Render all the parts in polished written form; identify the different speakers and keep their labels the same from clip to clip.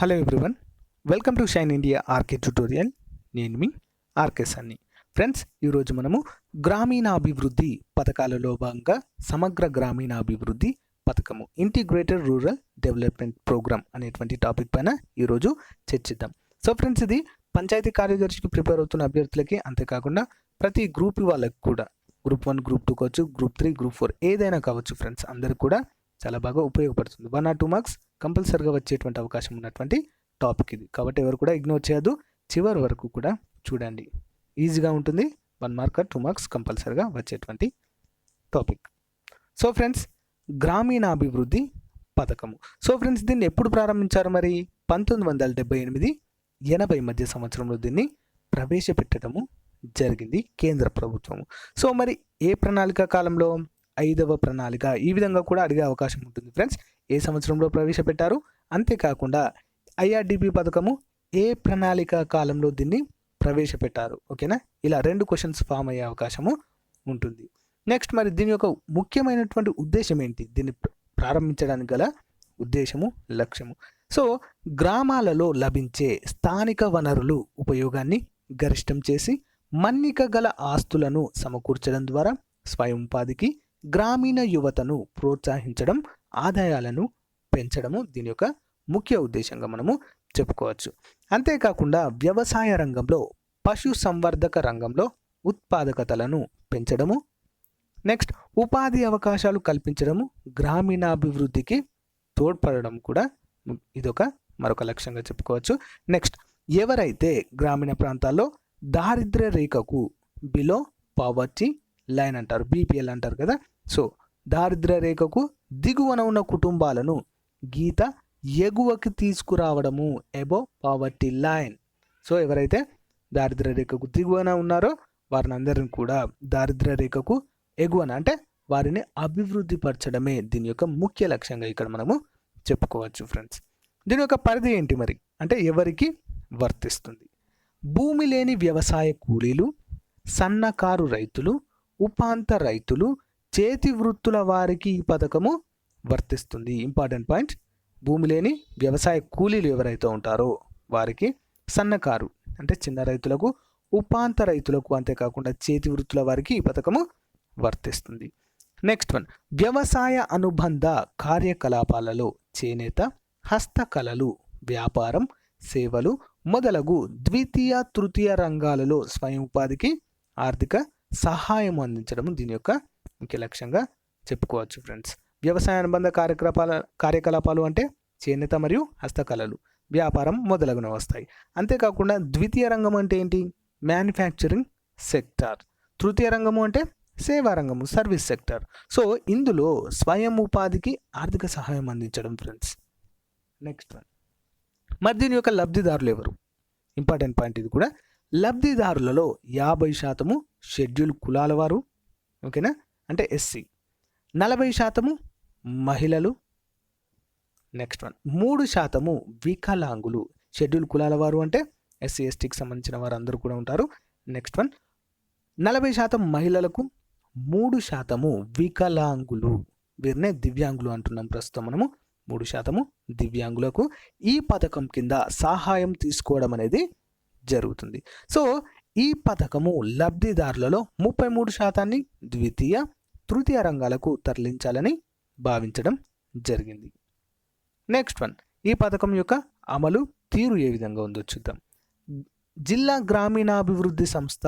Speaker 1: Hello everyone, welcome to Shine India RK tutorial. నేను మీ RK సన్ని. Friends, ఈరోజు మనము గ్రామీణాభివృద్ధి పథకాలలో భాగంగా సమగ్ర గ్రామీణాభివృద్ధి పథకము ఇంటిగ్రేటెడ్ రూరల్ డెవలప్మెంట్ ప్రోగ్రామ్ అనేటువంటి టాపిక్ పైన ఈరోజు చర్చిద్దాం. సో ఫ్రెండ్స్, ఇది పంచాయతీ కార్యదర్శికి ప్రిపేర్ అవుతున్న అభ్యర్థులకి, అంతేకాకుండా ప్రతి గ్రూప్ వాళ్ళకి కూడా, గ్రూప్ 1, గ్రూప్ 2 కావచ్చు, గ్రూప్ 3, గ్రూప్ 4 ఏదైనా కావచ్చు ఫ్రెండ్స్, అందరికి కూడా చాలా బాగా ఉపయోగపడుతుంది. 1 or 2 మార్క్స్ కంపల్సరిగా వచ్చేటువంటి అవకాశం ఉన్నటువంటి టాపిక్ ఇది. కాబట్టి ఎవరు కూడా ఇగ్నోర్ చేయొద్దు, చివరి వరకు కూడా చూడండి. ఈజీగా ఉంటుంది. 1 మార్క్ or 2 మార్క్స్ కంపల్సరిగా వచ్చేటువంటి టాపిక్. సో ఫ్రెండ్స్, గ్రామీణాభివృద్ధి పథకము. సో ఫ్రెండ్స్, దీన్ని ఎప్పుడు ప్రారంభించారు? మరి 1978-80 మధ్య సంవత్సరంలో దీన్ని ప్రవేశపెట్టడము జరిగింది కేంద్ర ప్రభుత్వము. సో మరి ఏ ప్రణాళిక కాలంలో? 5వ ప్రణాళిక. ఈ విధంగా కూడా అడిగే అవకాశం ఉంటుంది ఫ్రెండ్స్. ఏ సంవత్సరంలో ప్రవేశపెట్టారు? అంతేకాకుండా ఐఆర్డిపి పథకము ఏ ప్రణాళిక కాలంలో దీన్ని ప్రవేశపెట్టారు? ఓకేనా? ఇలా 2 క్వశ్చన్స్ ఫామ్ అయ్యే అవకాశము ఉంటుంది. నెక్స్ట్, మరి దీని యొక్క ముఖ్యమైనటువంటి ఉద్దేశం ఏంటి? దీన్ని ప్రారంభించడానికి గల ఉద్దేశము, లక్ష్యము. సో గ్రామాలలో లభించే స్థానిక వనరులు ఉపయోగాన్ని గరిష్టం చేసి మన్నిక గల ఆస్తులను సమకూర్చడం ద్వారా స్వయం ఉపాధికి, గ్రామీణ యువతను ప్రోత్సహించడం, ఆదాయాలను పెంచడము దీని యొక్క ముఖ్య ఉద్దేశంగా మనము చెప్పుకోవచ్చు. అంతేకాకుండా వ్యవసాయ రంగంలో, పశు సంవర్ధక రంగంలో ఉత్పాదకతలను పెంచడము, నెక్స్ట్ ఉపాధి అవకాశాలు కల్పించడము, గ్రామీణాభివృద్ధికి తోడ్పడడం కూడా ఇదొక మరొక లక్ష్యంగా చెప్పుకోవచ్చు. నెక్స్ట్, ఎవరైతే గ్రామీణ ప్రాంతాల్లో దారిద్ర్య రేఖకు, బిలో పావర్టీ లైన్ అంటారు, బీపీఎల్ అంటారు కదా. సో దారిద్ర్య రేఖకు దిగువన ఉన్న కుటుంబాలను గీత ఎగువకి తీసుకురావడము, ఎబో పావర్టీ లైన్. సో ఎవరైతే దారిద్ర్య రేఖకు దిగువన ఉన్నారో వారిని అందరిని కూడా దారిద్ర్య రేఖకు ఎగువన, అంటే వారిని అభివృద్ధి పరచడమే దీని యొక్క ముఖ్య లక్ష్యంగా ఇక్కడ మనము చెప్పుకోవచ్చు ఫ్రెండ్స్. దీని యొక్క పరిధి ఏంటి మరి అంటే ఎవరికి వర్తిస్తుంది? భూమి లేని వ్యవసాయ కూలీలు, సన్నకారు రైతులు, ఉపాంత రైతులు, చేతి వృత్తుల వారికి ఈ పథకము వర్తిస్తుంది. Important point. భూమి లేని వ్యవసాయ కూలీలు ఎవరైతే ఉంటారో వారికి, సన్నకారు అంటే చిన్న రైతులకు, ఉపాంత రైతులకు, అంతేకాకుండా చేతి వృత్తుల వారికి ఈ పథకము వర్తిస్తుంది. నెక్స్ట్ వన్, వ్యవసాయ అనుబంధ కార్యకలాపాలలో చేనేత, హస్తకళలు, వ్యాపారం, సేవలు మొదలగు ద్వితీయ, తృతీయ రంగాలలో స్వయం ఉపాధికి ఆర్థిక సహాయం అందించడం దీని యొక్క ముఖ్య లక్ష్యంగా చెప్పుకోవచ్చు ఫ్రెండ్స్. వ్యవసాయ అనుబంధ కార్యకలాపాలు అంటే చేనేత మరియు హస్తకళలు, వ్యాపారం మొదలగునవి వస్తాయి. అంతేకాకుండా ద్వితీయ రంగం అంటే ఏంటి? Manufacturing sector. తృతీయ రంగము అంటే సేవా రంగము, సర్వీస్ సెక్టార్. సో ఇందులో స్వయం ఉపాధికి ఆర్థిక సహాయం అందించడం ఫ్రెండ్స్. నెక్స్ట్ వన్, మరి దీని యొక్క లబ్ధిదారులు ఎవరు? ఇంపార్టెంట్ పాయింట్ ఇది కూడా. లబ్ధిదారులలో 50% షెడ్యూల్ కులాల వారు, ఓకేనా, అంటే ఎస్సీ. 40% మహిళలు. నెక్స్ట్ వన్, 3% వికలాంగులు. షెడ్యూల్ కులాల వారు అంటే ఎస్సీ ఎస్టీకి సంబంధించిన వారు అందరూ కూడా ఉంటారు. నెక్స్ట్ వన్, 40% మహిళలకు, 3% వికలాంగులు. వీరినే దివ్యాంగులు అంటున్నాం ప్రస్తుతం మనము. 3% దివ్యాంగులకు ఈ పథకం కింద సహాయం తీసుకోవడం అనేది జరుగుతుంది. సో ఈ పథకము లబ్ధిదారులలో 33% ద్వితీయ, తృతీయ రంగాలకు తరలించాలని భావించడం జరిగింది. నెక్స్ట్ వన్, ఈ పథకం యొక్క అమలు తీరు ఏ విధంగా ఉందో చూద్దాం. జిల్లా గ్రామీణాభివృద్ధి సంస్థ,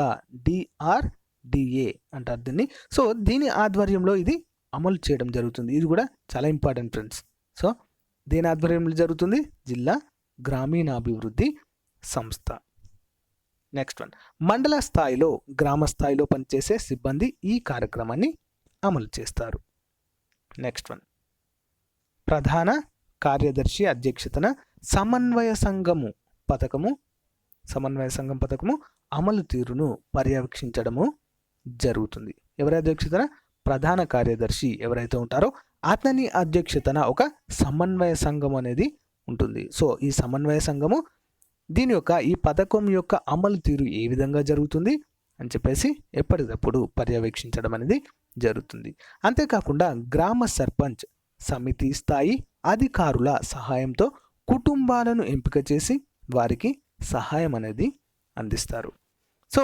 Speaker 1: DRDA అంటారు దీన్ని. సో దీని ఆధ్వర్యంలో ఇది అమలు చేయడం జరుగుతుంది. ఇది కూడా చాలా ఇంపార్టెంట్ ఫ్రెండ్స్. సో దీని ఆధ్వర్యంలో జరుగుతుంది జిల్లా గ్రామీణాభివృద్ధి సంస్థ. నెక్స్ట్ వన్, మండల స్థాయిలో, గ్రామ స్థాయిలో పనిచేసే సిబ్బంది ఈ కార్యక్రమాన్ని అమలు చేస్తారు. నెక్స్ట్ వన్, ప్రధాన కార్యదర్శి అధ్యక్షతన సమన్వయ సంఘం పథకము అమలు తీరును పర్యవేక్షించడము జరుగుతుంది. ఎవరి అధ్యక్షతన? ప్రధాన కార్యదర్శి ఎవరైతే ఉంటారో అతని అధ్యక్షతన ఒక సమన్వయ సంఘం అనేది ఉంటుంది. సో ఈ సమన్వయ సంఘము దీని యొక్క ఈ పథకం యొక్క అమలు తీరు ఏ విధంగా జరుగుతుంది అని చెప్పేసి ఎప్పటికప్పుడు పర్యవేక్షించడం అనేది జరుగుతుంది. అంతేకాకుండా గ్రామ సర్పంచ్, సమితి స్థాయి అధికారుల సహాయంతో కుటుంబాలను ఎంపిక చేసి వారికి సహాయం అనేది అందిస్తారు. సో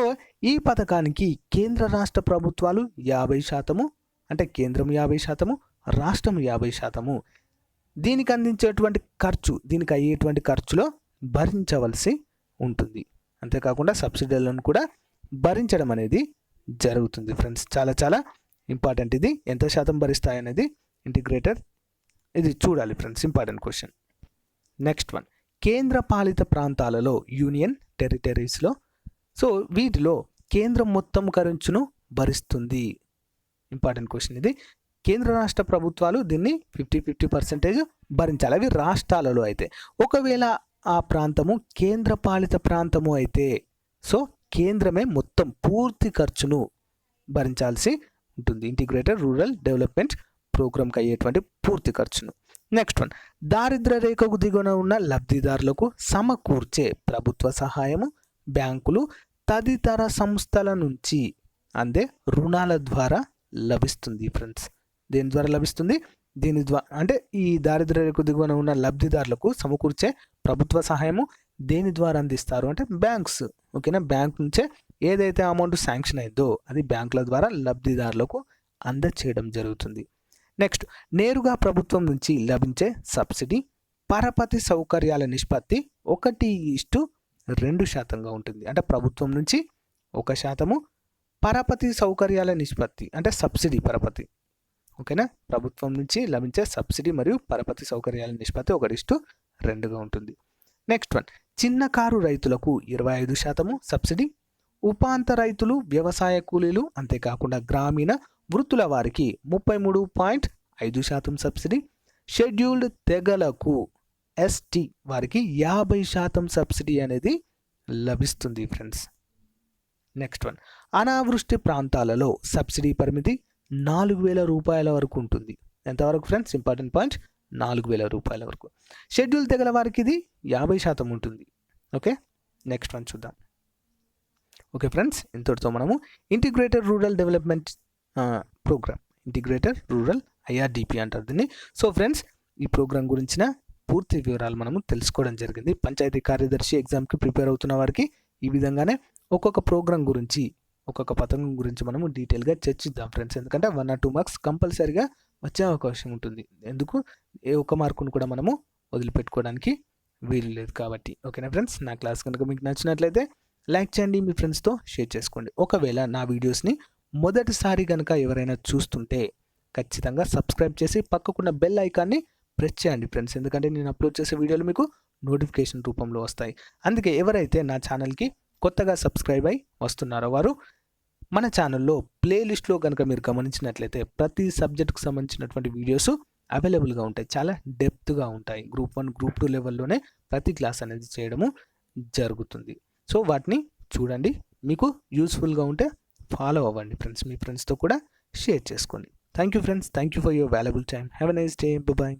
Speaker 1: ఈ పథకానికి కేంద్ర రాష్ట్ర ప్రభుత్వాలు 50%, అంటే కేంద్రం 50%, రాష్ట్రం 50% దీనికి అందించేటువంటి ఖర్చు, దీనికి అయ్యేటువంటి ఖర్చులో భరించవలసి ఉంటుంది. అంతేకాకుండా సబ్సిడీలను కూడా భరించడం అనేది జరుగుతుంది ఫ్రెండ్స్. చాలా చాలా ఇంపార్టెంట్ ఇది. ఎంత శాతం భరిస్తాయనేది ఇంటిగ్రేటర్ ఇది చూడాలి friends, important question. Next one, కేంద్ర పాలిత ప్రాంతాలలో యూనియన్ టెరిటరీస్లో, సో వీటిలో కేంద్రం మొత్తం ఖర్చును భరిస్తుంది. ఇంపార్టెంట్ క్వశ్చన్ ఇది. కేంద్ర రాష్ట్ర ప్రభుత్వాలు దీన్ని 50-50% భరించాలి. అవి రాష్ట్రాలలో అయితే. ఒకవేళ ఆ ప్రాంతము కేంద్ర పాలిత ప్రాంతము అయితే సో కేంద్రమే మొత్తం పూర్తి ఖర్చును భరించాల్సి ఉంటుంది. ఇంటిగ్రేటెడ్ రూరల్ డెవలప్మెంట్ ప్రోగ్రామ్కి అయ్యేటువంటి పూర్తి ఖర్చును. నెక్స్ట్ వన్, దారిద్ర్య రేఖకు దిగువన ఉన్న లబ్ధిదారులకు సమకూర్చే ప్రభుత్వ సహాయము బ్యాంకులు తదితర సంస్థల నుంచి అందే రుణాల ద్వారా లభిస్తుంది ఫ్రెండ్స్. దేని ద్వారా లభిస్తుంది? దీని ద్వారా అంటే ఈ దారిద్ర్య రేఖకు దిగువన ఉన్న లబ్ధిదారులకు సమకూర్చే ప్రభుత్వ సహాయము దేని ద్వారా అందిస్తారు అంటే బ్యాంక్స్. ఓకేనా, బ్యాంక్ నుంచే ఏదైతే అమౌంట్ శాంక్షన్ అయిందో అది బ్యాంకుల ద్వారా లబ్ధిదారులకు అందచేయడం జరుగుతుంది. నెక్స్ట్, నేరుగా ప్రభుత్వం నుంచి లభించే సబ్సిడీ పరపతి సౌకర్యాల నిష్పత్తి 1:2% ఉంటుంది. అంటే ప్రభుత్వం నుంచి 1%, పరపతి సౌకర్యాల నిష్పత్తి అంటే సబ్సిడీ పరపతి. ఓకేనా, ప్రభుత్వం నుంచి లభించే సబ్సిడీ మరియు పరపతి సౌకర్యాల నిష్పత్తి 1:2గా ఉంటుంది. నెక్స్ట్ వన్, చిన్న కారు రైతులకు 25% సబ్సిడీ, ఉపాంత రైతులు, వ్యవసాయ కూలీలు, అంతేకాకుండా గ్రామీణ వృత్తుల వారికి 33.5% సబ్సిడీ, షెడ్యూల్డ్ తెగలకు ఎస్టీ వారికి 50% సబ్సిడీ అనేది లభిస్తుంది ఫ్రెండ్స్. నెక్స్ట్ వన్, అనావృష్టి ప్రాంతాలలో సబ్సిడీ పరిమితి 4,000 రూపాయల వరకు ఉంటుంది. ఎంతవరకు ఫ్రెండ్స్? ఇంపార్టెంట్ పాయింట్, 4,000 రూపాయల వరకు. షెడ్యూల్ తెగల వారికి ఇది 50% ఉంటుంది. ఓకే, నెక్స్ట్ వన్ చూద్దాం. ఓకే ఫ్రెండ్స్, ఇంతటితో మనము integrated rural development programme, integrated rural IRDP అంటారు దీన్ని. సో ఫ్రెండ్స్, ఈ ప్రోగ్రామ్ గురించిన పూర్తి వివరాలు మనము తెలుసుకోవడం జరిగింది. పంచాయతీ కార్యదర్శి ఎగ్జామ్కి ప్రిపేర్ అవుతున్న వారికి ఈ విధంగానే ఒక్కొక్క ప్రోగ్రామ్ గురించి, ఒక్కొక్క పథకం గురించి మనము డీటెయిల్గా చర్చిద్దాం ఫ్రెండ్స్. ఎందుకంటే 1 or 2 మార్క్స్ కంపల్సరీగా వచ్చే అవకాశం ఉంటుంది. ఎందుకు ఏ ఒక్క మార్కును కూడా మనము వదిలిపెట్టుకోవడానికి వీలు లేదు కాబట్టి. ఓకేనా ఫ్రెండ్స్, నా క్లాస్ కనుక మీకు నచ్చినట్లయితే లైక్ చేయండి, మీ ఫ్రెండ్స్తో షేర్ చేసుకోండి. ఒకవేళ నా వీడియోస్ని మొదటిసారి కనుక ఎవరైనా చూస్తుంటే ఖచ్చితంగా సబ్స్క్రైబ్ చేసి పక్కకున్న బెల్ ఐకాన్ని ప్రెస్ చేయండి ఫ్రెండ్స్. ఎందుకంటే నేను అప్లోడ్ చేసే వీడియోలు మీకు నోటిఫికేషన్ రూపంలో వస్తాయి. అందుకే ఎవరైతే నా ఛానల్కి కొత్తగా సబ్స్క్రైబ్ అయి వస్తున్నారో వారు మన ఛానల్లో ప్లేలిస్ట్లో కనుక మీరు గమనించినట్లయితే ప్రతి సబ్జెక్ట్కి సంబంధించినటువంటి వీడియోస్ అవైలబుల్గా ఉంటాయి. చాలా డెప్త్గా ఉంటాయి. Group 1, Group 2 లెవెల్లోనే ప్రతి క్లాస్ అనేది చేయడము జరుగుతుంది. సో వాటిని చూడండి, మీకు యూస్ఫుల్గా ఉంటే ఫాలో అవ్వండి ఫ్రెండ్స్. మీ ఫ్రెండ్స్తో కూడా షేర్ చేసుకోండి. Thank you friends, thank you for your valuable time. Have a nice day. By.